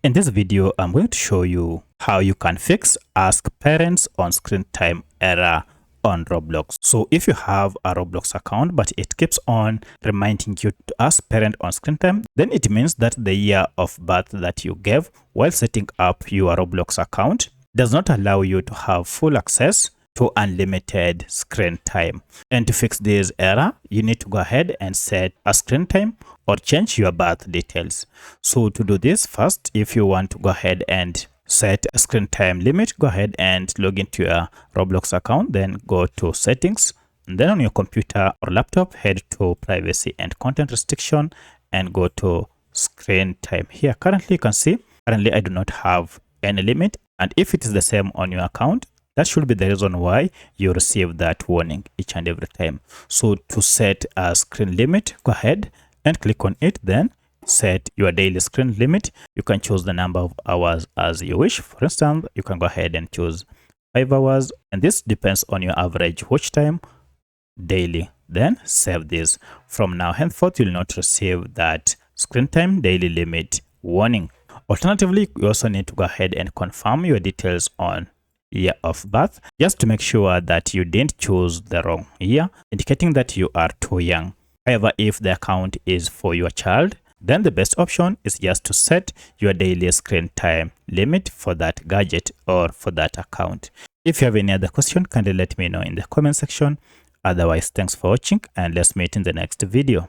In this video, I'm going to show you how you can fix Ask Parents on Screen Time error on Roblox. So if you have a Roblox account, but it keeps on reminding you to ask parent on screen time, then it means that the year of birth that you gave while setting up your Roblox account does not allow you to have full access to unlimited screen time. And to fix this error, you need to go ahead and set a screen time or change your birth details. So to do this, first, if you want to go ahead and set a screen time limit, go ahead and log into your Roblox account, then go to settings, and then on your computer or laptop, head to privacy and content restriction and go to screen time. Here, currently you can see, currently I do not have any limit. And if it is the same on your account, that should be the reason why you receive that warning each and every time. So to set a screen limit, go ahead and click on it, then set your daily screen limit. You can choose the number of hours as you wish. For instance, you can go ahead and choose 5 hours, and this depends on your average watch time daily. Then save this. From now henceforth, you'll not receive that screen time daily limit warning. Alternatively, you also need to go ahead and confirm your details on year of birth, just to make sure that you didn't choose the wrong year, indicating that you are too young. However, if the account is for your child, then the best option is just to set your daily screen time limit for that gadget or for that account. If you have any other question, kindly let me know in the comment section. Otherwise, thanks for watching, and let's meet in the next video.